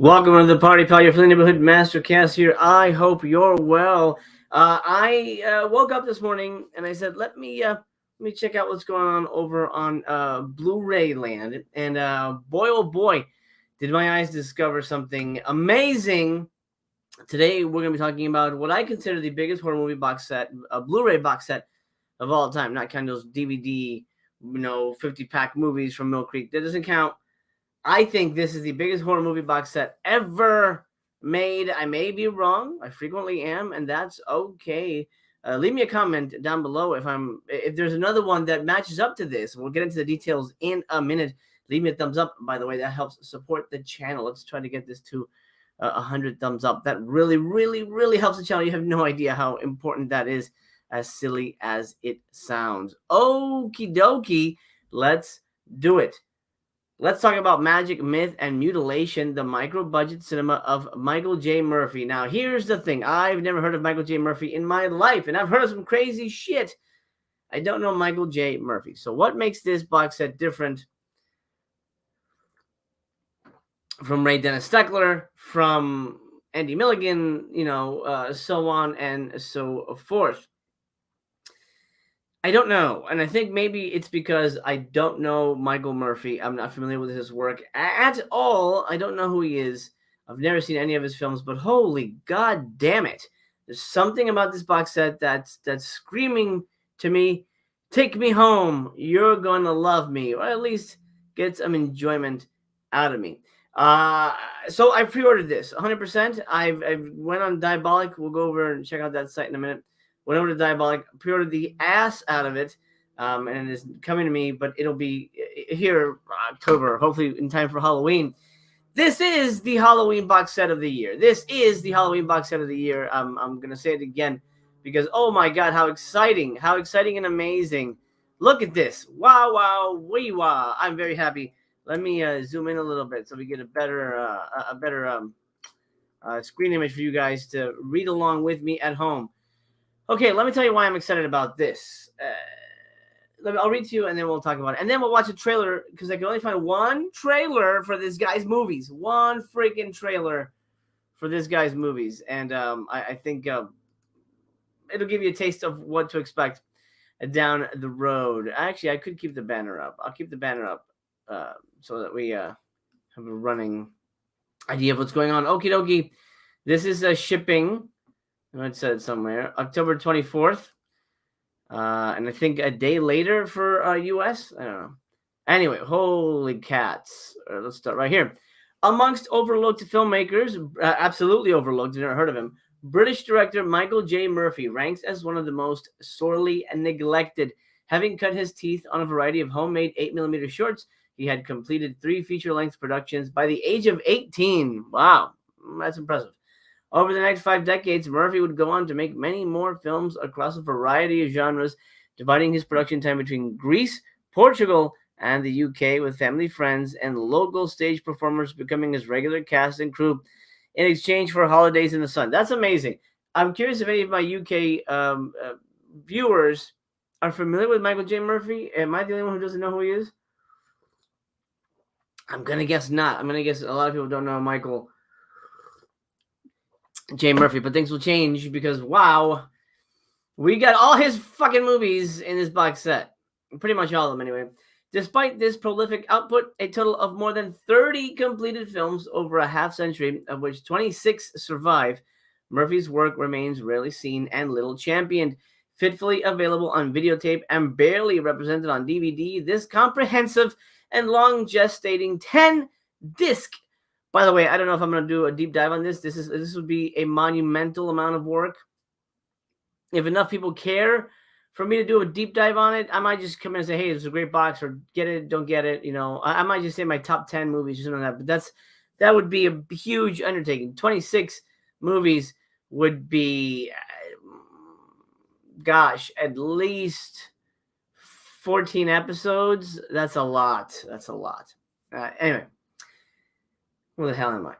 Welcome to the party, pal. Your friendly neighborhood mastercast here. I hope you're well. I woke up this morning and I said, let me check out what's going on over on Blu-ray land. And boy, oh boy, did my eyes discover something amazing. Today we're going to be talking about what I consider the biggest horror movie box set, a Blu-ray box set of all time. Not kind of those DVD, 50-pack movies from Mill Creek. That doesn't count. I think this is the biggest horror movie box set ever made. I may be wrong. I frequently am, and that's okay. Leave me a comment down below if there's another one that matches up to this. We'll get into the details in a minute. Leave me a thumbs up, by the way. That helps support the channel. Let's try to get this to 100 thumbs up. That really, really, really helps the channel. You have no idea how important that is, as silly as it sounds. Okie dokie. Let's do it. Let's talk about Magic, Myth, and Mutilation, the micro-budget cinema of Michael J. Murphy. Now, here's the thing. I've never heard of Michael J. Murphy in my life, and I've heard of some crazy shit. I don't know Michael J. Murphy. So what makes this box set different from Ray Dennis Steckler, from Andy Milligan, so on and so forth? I don't know, and I think maybe it's because I don't know Michael Murphy. I'm not familiar with his work at all. I don't know who he is. I've never seen any of his films, but holy god damn it. There's something about this box set that's screaming to me, take me home. You're going to love me, or at least get some enjoyment out of me. So I pre-ordered this 100%. I went on Diabolic. We'll go over and check out that site in a minute. Went over to Diabolic, pre-ordered the ass out of it, and it is coming to me, but it'll be here October, hopefully in time for Halloween. This is the Halloween box set of the year. This is the Halloween box set of the year. I'm going to say it again because, oh my God, how exciting and amazing. Look at this. Wow, wow, wee, wow. I'm very happy. Let me zoom in a little bit so we get a better screen image for you guys to read along with me at home. Okay, let me tell you why I'm excited about this. I'll read to you, and then we'll talk about it. And then we'll watch a trailer, because I can only find one trailer for this guy's movies. One freaking trailer for this guy's movies. And I think it'll give you a taste of what to expect down the road. Actually, I could keep the banner up. I'll keep the banner up so that we have a running idea of what's going on. Okie dokie. This is shipping. It said somewhere October 24th, and I think a day later for US. I don't know. Anyway, holy cats! Let's start right here. Amongst overlooked filmmakers, absolutely overlooked. I've never heard of him. British director Michael J. Murphy ranks as one of the most sorely neglected. Having cut his teeth on a variety of homemade 8mm shorts, he had completed 3 feature-length productions by the age of 18. Wow, that's impressive. Over the next 5 decades, Murphy would go on to make many more films across a variety of genres, dividing his production time between Greece, Portugal, and the UK, with family, friends, and local stage performers becoming his regular cast and crew in exchange for holidays in the sun. That's amazing. I'm curious if any of my UK viewers are familiar with Michael J. Murphy. Am I the only one who doesn't know who he is? I'm going to guess not. I'm going to guess a lot of people don't know Michael J. Murphy, but things will change because, wow, we got all his fucking movies in this box set. Pretty much all of them, anyway. Despite this prolific output, a total of more than 30 completed films over a half-century, of which 26 survive, Murphy's work remains rarely seen and little championed. Fitfully available on videotape and barely represented on DVD, this comprehensive and long gestating 10-disc. By the way, I don't know if I'm going to do a deep dive on this. This would be a monumental amount of work. If enough people care for me to do a deep dive on it, I might just come in and say, hey, it's a great box, or get it, don't get it. I might just say my top 10 movies or something like that. But that would be a huge undertaking. 26 movies would be, gosh, at least 14 episodes. That's a lot. Anyway. Where the hell am I?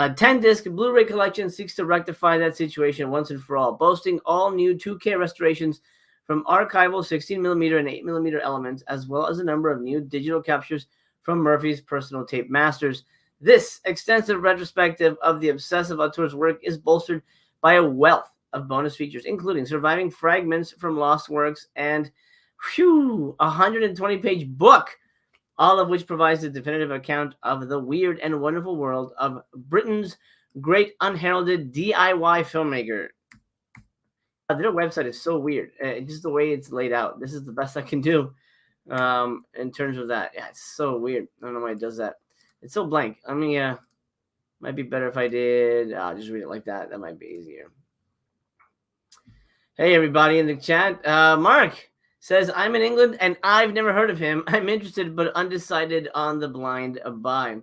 10-disc Blu-ray collection seeks to rectify that situation once and for all, boasting all new 2K restorations from archival 16mm and 8mm elements, as well as a number of new digital captures from Murphy's personal tape masters. This extensive retrospective of the obsessive auteur's work is bolstered by a wealth of bonus features, including surviving fragments from lost works and a 120-page book, all of which provides a definitive account of the weird and wonderful world of Britain's great unheralded DIY filmmaker. Their website is so weird. Just the way it's laid out. This is the best I can do in terms of that. Yeah, it's so weird. I don't know why it does that. It's so blank. I mean, might be better if I did. I'll just read it like that. That might be easier. Hey, everybody in the chat. Mark says, I'm in England and I've never heard of him. I'm interested but undecided on The Blind Buy.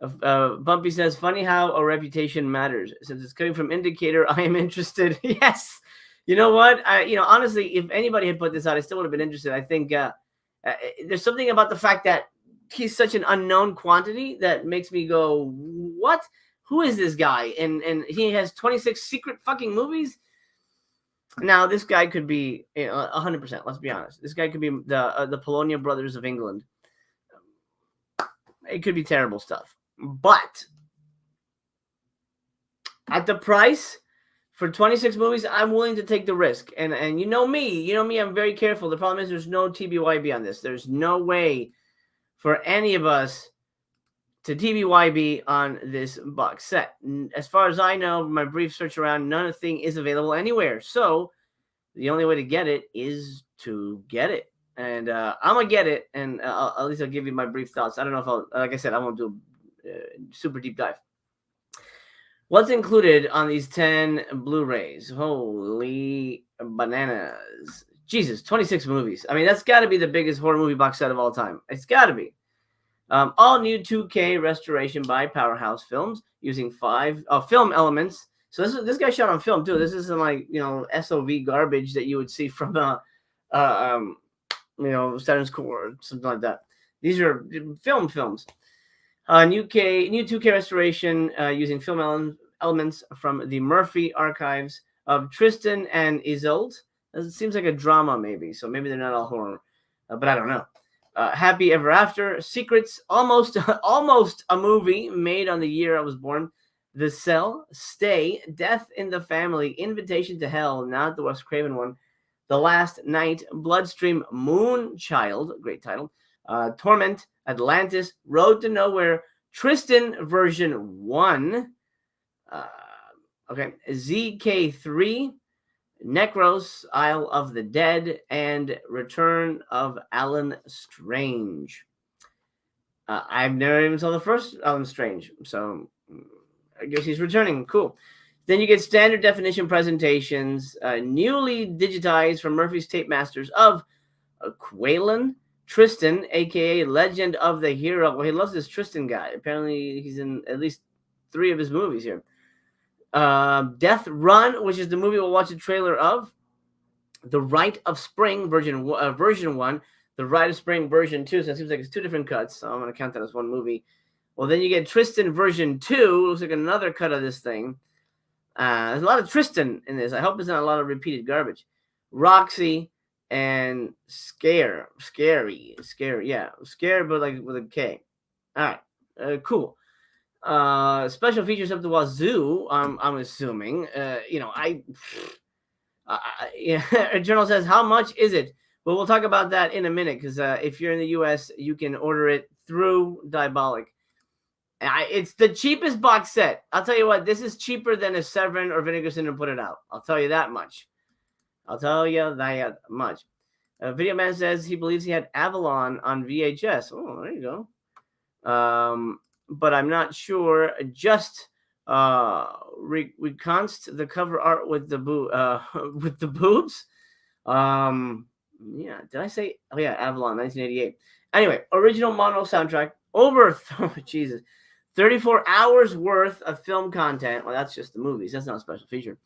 Bumpy says, funny how a reputation matters. Since it's coming from Indicator, I am interested. Yes. You know what? Honestly, if anybody had put this out, I still would have been interested. I think there's something about the fact that he's such an unknown quantity that makes me go, what? Who is this guy? And he has 26 secret fucking movies. Now, this guy could be 100%. Let's be honest. This guy could be the Polonia Brothers of England. It could be terrible stuff. But at the price for 26 movies, I'm willing to take the risk. And you know me, I'm very careful. The problem is there's no TBYB on this. There's no way for any of us to TBYB on this box set. As far as I know, my brief search around, none of the thing is available anywhere. So the only way to get it is to get it. And I'm going to get it, and at least I'll give you my brief thoughts. I don't know if like I said, I won't do a super deep dive. What's included on these 10 Blu-rays? Holy bananas. Jesus, 26 movies. I mean, that's got to be the biggest horror movie box set of all time. It's got to be. All new 2K restoration by Powerhouse Films using 5 film elements. So this guy shot on film, too. This isn't like, SOV garbage that you would see from Saturn's Core or something like that. These are films. New 2K restoration using film elements from the Murphy archives of Tristan and Isolde. It seems like a drama, maybe. So maybe they're not all horror, but I don't know. Happy Ever After, Secrets, almost a movie made on the year I was born. The Cell, Stay, Death in the Family, Invitation to Hell, not the Wes Craven one. The Last Night, Bloodstream, Moonchild, great title. Torment, Atlantis, Road to Nowhere, Tristan version 1. ZK3, Necros, Isle of the Dead, and Return of Alan Strange. I've never even saw the first Alan Strange, so I guess he's returning. Cool. Then you get standard definition presentations, newly digitized from Murphy's tape masters of Quaylen, Tristan, a.k.a. Legend of the Hero. Well, he loves this Tristan guy. Apparently, he's in at least 3 of his movies here. Death Run, which is the movie we'll watch the trailer of. The Rite of Spring, version 1. The Rite of Spring, version 2. So it seems like it's 2 different cuts. So I'm going to count that as one movie. Well, then you get Tristan version 2. Looks like another cut of this thing. There's a lot of Tristan in this. I hope there's not a lot of repeated garbage. Roxy and Scary. Yeah, Scare, but like with a K. All right, cool. Special features up the wazoo. I'm assuming. Journal says, how much is it? Well, we'll talk about that in a minute because if you're in the U.S., you can order it through Diabolic. It's the cheapest box set. I'll tell you what, this is cheaper than if Severin or Vinegar Syndrome put it out. I'll tell you that much. Video Man says he believes he had Avalon on VHS. Oh, there you go. But I'm not sure. Just reconst the cover art with the boobs. Yeah, did I say? Oh yeah, Avalon, 1988. Anyway, original mono soundtrack. Over 34 hours worth of film content. Well, that's just the movies. That's not a special feature.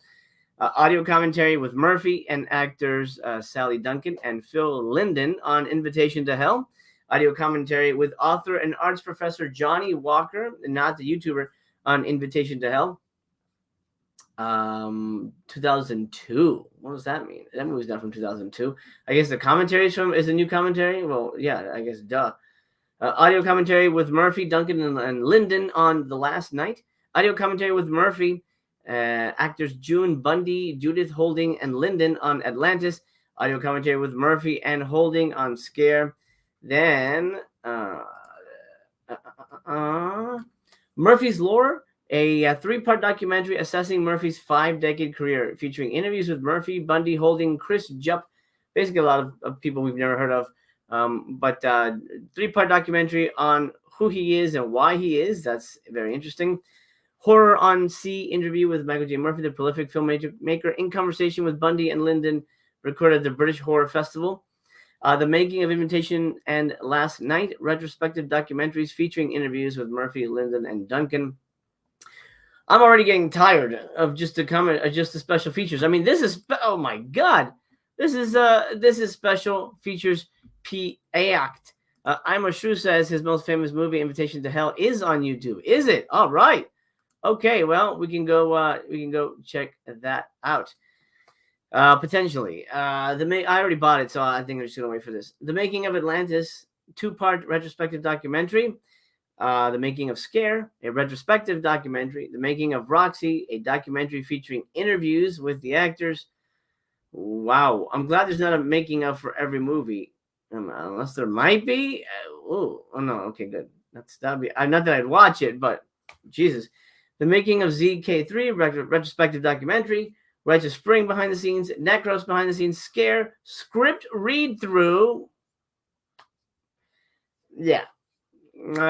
Audio commentary with Murphy and actors Sally Duncan and Phil Linden on Invitation to Hell. Audio commentary with author and arts professor Johnny Walker, not the YouTuber, on Invitation to Hell. 2002. What does that mean? That movie's not from 2002. I guess the commentary is a new commentary. Well, yeah, I guess duh. Audio commentary with Murphy, Duncan, and Lyndon on The Last Night. Audio commentary with Murphy, actors June Bundy, Judith Holding, and Lyndon on Atlantis. Audio commentary with Murphy and Holding on Scare. Then Murphy's Lore, a three-part documentary assessing Murphy's 5-decade career, featuring interviews with Murphy, Bundy, Holding, Chris Jupp, basically a lot of people we've never heard of. But three-part documentary on who he is and why he is. That's very interesting. Horror on Sea interview with Michael J. Murphy, the prolific filmmaker, in conversation with Bundy and Lyndon, recorded at the British Horror Festival. The Making of Invitation and Last Night, retrospective documentaries featuring interviews with Murphy, Lyndon, and Duncan. I'm already getting tired of just the special features. I mean, this is, oh my God, this is special features P-Act. I'm a Shrew says his most famous movie, Invitation to Hell, is on YouTube. Is it? All right. Okay. Well, we can go check that out. Potentially. I already bought it, so I think I'm just gonna wait for this. The Making of Atlantis, 2-part retrospective documentary. The Making of Scare, a retrospective documentary. The Making of Roxy, a documentary featuring interviews with the actors. Wow. I'm glad there's not a making of for every movie. Unless there might be. Oh no. Okay, good. That'd be. Not that I'd watch it, but Jesus. The Making of ZK3 retrospective documentary. Rites of Spring behind the scenes. Necros behind the scenes. Scare script read through. Yeah.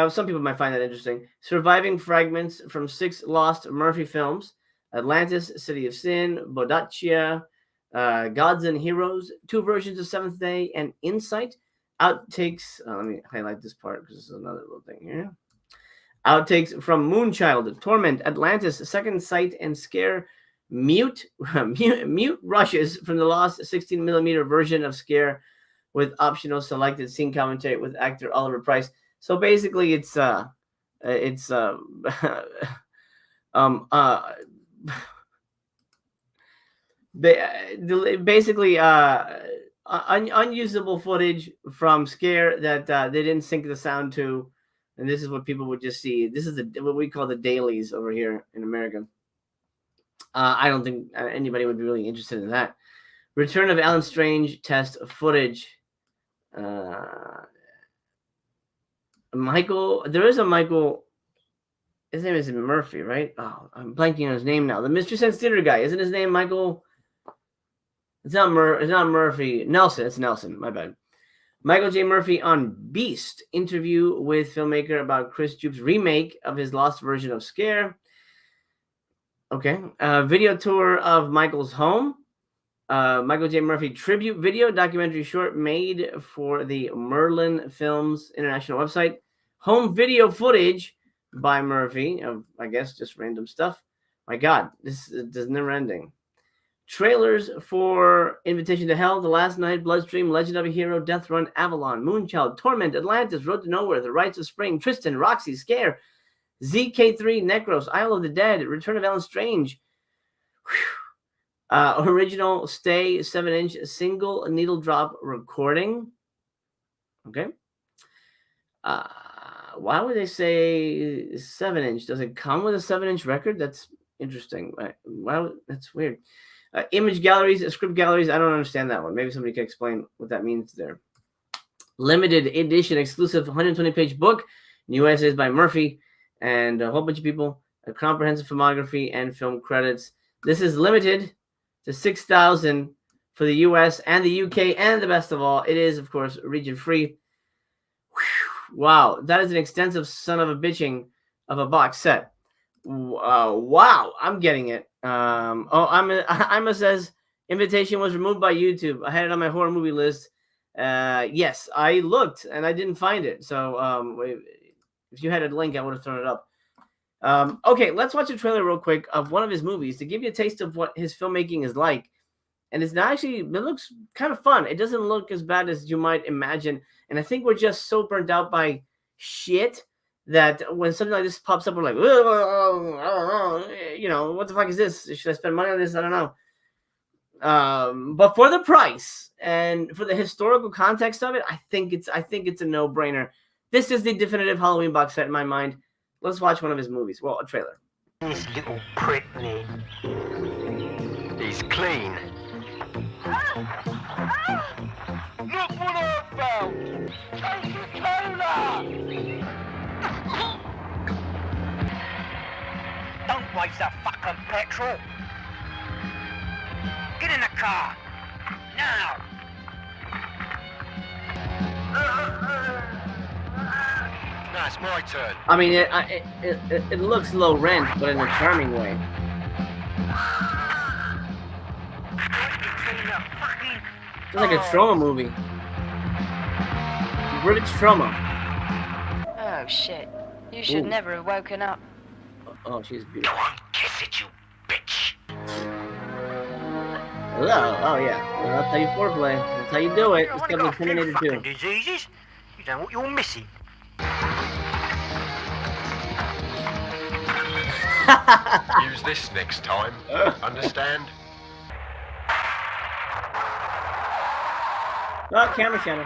Some people might find that interesting. Surviving fragments from 6 lost Murphy films: Atlantis, City of Sin, Bodachia, Gods and Heroes, 2 versions of Seventh Day, and Insight. Outtakes. Let me highlight this part because this is another little thing here. Outtakes from Moonchild, Torment, Atlantis, Second Sight, and Scare. Mute rushes from the lost 16mm version of Scare, with optional selected scene commentary with actor Oliver Price. So basically, it's basically unusable footage from Scare that they didn't sync the sound to, and this is what people would just see. This is what we call the dailies over here in America. I don't think anybody would be really interested in that. Return of Alan Strange test footage. Michael, there is a Michael. His name is Murphy, right? Oh, I'm blanking on his name now. The Mystery Science Theater guy, isn't his name Michael? It's not Murphy. Nelson. It's Nelson. My bad. Michael J. Murphy on Beast interview with filmmaker about Chris Jupp's remake of his lost version of Scare. Okay. Video tour of Michael's home. Michael J. Murphy tribute video documentary short made for the Merlin Films International website. Home video footage by Murphy of, I guess, just random stuff. My God, this is never ending. Trailers for Invitation to Hell, The Last Night, Bloodstream, Legend of a Hero, Death Run, Avalon, Moonchild, Torment, Atlantis, Road to Nowhere, The Rites of Spring, Tristan, Roxy, Scare, ZK3, Necros, Isle of the Dead, Return of Alan Strange. Original Stay 7-inch single needle drop recording. Okay. Why would they say 7-inch? Does it come with a 7-inch record? That's interesting. Wow, that's weird. Image galleries, script galleries. I don't understand that one. Maybe somebody can explain what that means there. Limited edition exclusive 120-page book. New essays by Murphy and a whole bunch of people. A comprehensive filmography and film credits. This is limited to 6,000 for the U.S. and the U.K. And the best of all, it is, of course, region free. Wow, that is an extensive son of a bitching of a box set. Wow, I'm getting it. Ima says Invitation was removed by YouTube. I had it on my horror movie list. Yes, I looked and I didn't find it. So if you had a link, I would have thrown it up. Okay, let's watch a trailer real quick of one of his movies to give you a taste of what his filmmaking is like. And it looks kind of fun. It doesn't look as bad as you might imagine. And I think we're just so burnt out by shit that when something like this pops up, we're like, oh, I don't know, you know, what the fuck is this? Should I spend money on this? I don't know. But for the price and for the historical context of it, I think it's a no-brainer. This is the definitive Halloween box set in my mind. Let's watch one of his movies. Well, a trailer. This little prick, Nick. He's clean. Look what I found! Coca-Cola! Don't waste that fucking petrol. Get in the car now. Now it's my turn. I mean, it looks low rent, but in a charming way. It's like a trauma movie. British trauma. Oh shit! You should never have woken up. Oh, she's beautiful. Go on, kiss it, you bitch. Hello. Oh yeah. Well, that's how you foreplay. That's how you do it. It's You got Terminator 2. diseases. You know what you're missing. Use this next time. Understand? Oh, camera shadow.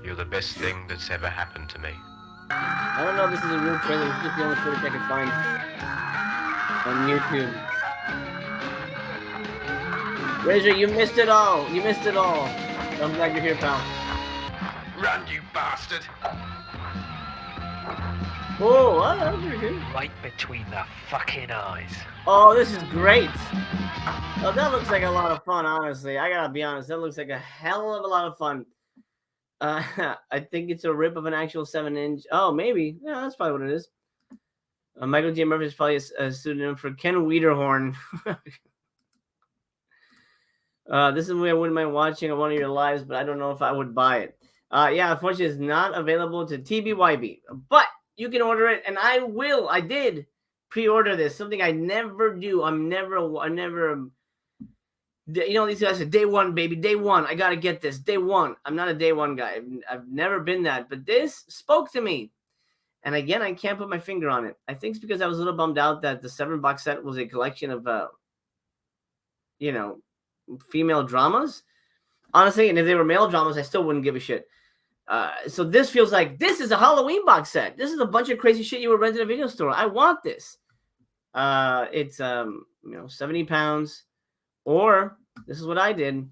You're the best thing that's ever happened to me. I don't know if this is a real trailer. It's just the only footage I could find on YouTube. Razor, you missed it all. You missed it all. I'm glad you're here, pal. Run, you bastard! Whoa, that was pretty good. Right between the fucking eyes. Oh, this is great. Oh, that looks like a lot of fun, honestly. I gotta be honest. That looks like a hell of a lot of fun. I think it's a rip of an actual 7-inch. Oh, maybe. Yeah, that's probably what it is. Michael J. Murphy is probably a pseudonym for Ken Wiederhorn. This is a movie I wouldn't mind watching on one of your lives, but I don't know if I would buy it. Yeah, unfortunately, it's not available to TBYB, but you can order it, and I will. I did pre-order this, something I never do. I never. You know, these guys say, day one, baby, day one. I got to get this, day one. I'm not a day one guy. I've never been that. But this spoke to me. And again, I can't put my finger on it. I think it's because I was a little bummed out that the Seven box set was a collection of, you know, female dramas. Honestly, and if they were male dramas, I still wouldn't give a shit. So this feels like this is a Halloween box set. This is a bunch of crazy shit you would rent at a video store. I want this. It's, you know, 70 pounds. Or this is what I did.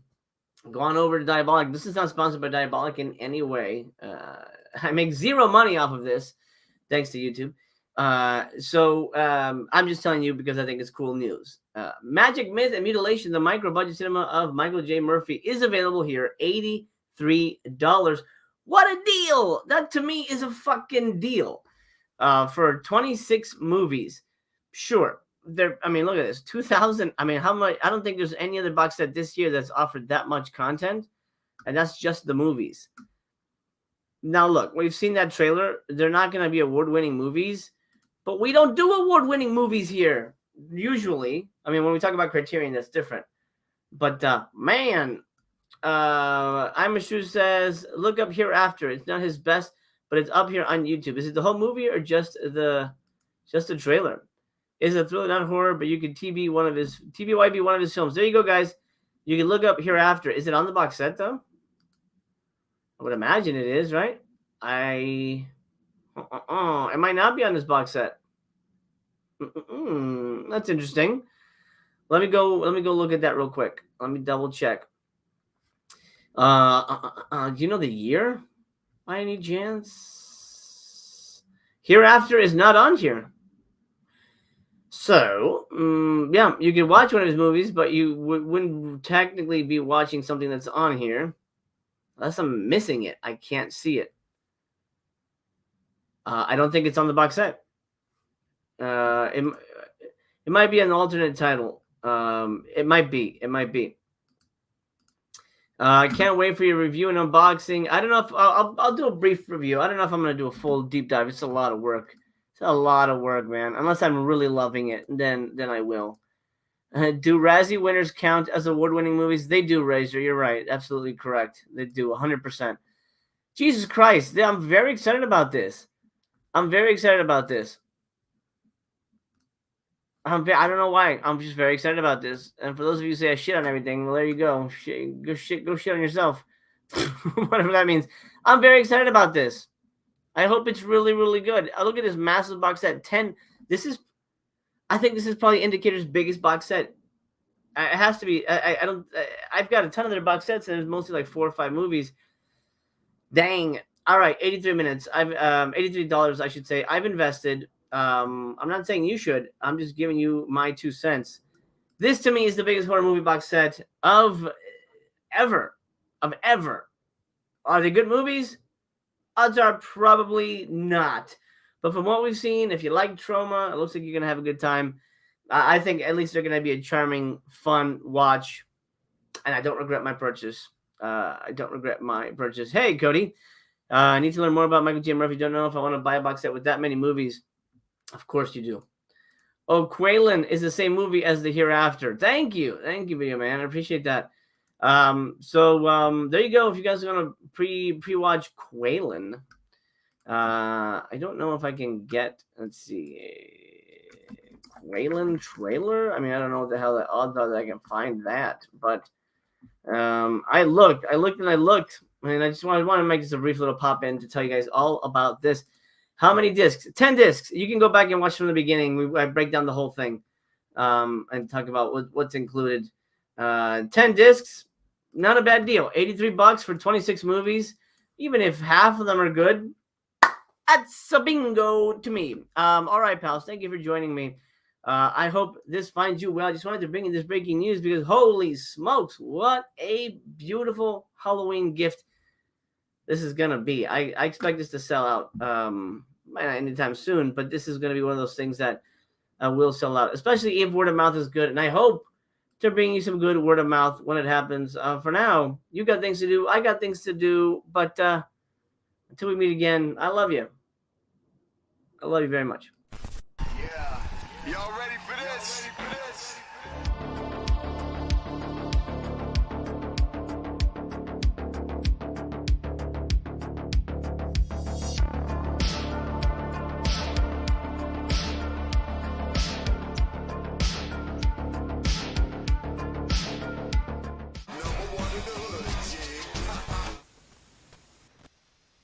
Go on over to Diabolic. This is not sponsored by Diabolic in any way. I make zero money off of this, thanks to YouTube. So I'm just telling you because I think it's cool news. Magic, Myth, and Mutilation, the micro-budget cinema of Michael J. Murphy, is available here. $83. What a deal! That, to me, is a fucking deal. For 26 movies. Sure. I mean, look at this. 2,000. I mean, how much? I don't think there's any other box set this year that's offered that much content. And that's just the movies. Now, look, we've seen that trailer. They're not going to be award-winning movies. But we don't do award-winning movies here, usually. I mean, when we talk about Criterion, that's different. But, man, I'm a Shoe says, look up Hereafter. It's not his best, but it's up here on YouTube. Is it the whole movie or just the trailer? Is a thriller, not horror, but you can TBYB one of his films. There you go, guys. You can look up Hereafter. Is it on the box set, though? I would imagine it is, right? It might not be on this box set. That's interesting. Let me go look at that real quick. Let me double check. Do you know the year? By any chance? Hereafter is not on here. So, yeah, you can watch one of his movies, but you wouldn't technically be watching something that's on here. Unless I'm missing it. I can't see it. I don't think it's on the box set. It might be an alternate title. It might be. I can't wait for your review and unboxing. I don't know if I'll do a brief review. I don't know if I'm going to do a full deep dive. It's a lot of work. It's a lot of work, man. Unless I'm really loving it, then I will. Do Razzie winners count as award-winning movies? They do, Razor. You're right. Absolutely correct. They do, 100%. Jesus Christ. I'm very excited about this. I'm very excited about this. I don't know why. I'm just very excited about this. And for those of you who say I shit on everything, well, there you go. Go shit on yourself. Whatever that means. I'm very excited about this. I hope it's really, really good. Look at this massive box set. 10. I think this is probably Indicator's biggest box set. It has to be. I've got a ton of their box sets, and it's mostly like 4 or 5 movies. Dang. All right, 83 minutes. I've $83, I should say. I've invested. I'm not saying you should. I'm just giving you my 2 cents. This to me is the biggest horror movie box set of ever. Are they good movies? Odds are probably not. But from what we've seen, if you like trauma, it looks like you're going to have a good time. I think at least they're going to be a charming, fun watch. And I don't regret my purchase. Hey, Cody. I need to learn more about Michael J. Murphy. Don't know if I want to buy a box set with that many movies. Of course you do. Oh, Quaylen is the same movie as The Hereafter. Thank you, Video Man. I appreciate that. So there you go. If you guys are gonna pre-watch Quaylen, I don't know if I can get. Let's see, Quaylen trailer. I mean, I don't know what the hell the odds are that I can find that, but I looked, and I just wanted to make this a brief little pop in to tell you guys all about this. How many discs? 10 discs. You can go back and watch from the beginning. I break down the whole thing and talk about what's included. 10 discs, not a bad deal. $83 for 26 movies. Even if half of them are good, that's a bingo to me. All right, pals. Thank you for joining me. I hope this finds you well. I just wanted to bring you this breaking news because holy smokes, what a beautiful Halloween gift this is going to be. I expect this to sell out might not anytime soon, but this is going to be one of those things that will sell out, especially if word of mouth is good. And I hope to bring you some good word of mouth when it happens. For now, you got things to do. I got things to do. But until we meet again, I love you. I love you very much. Yeah. Y'all ready for this?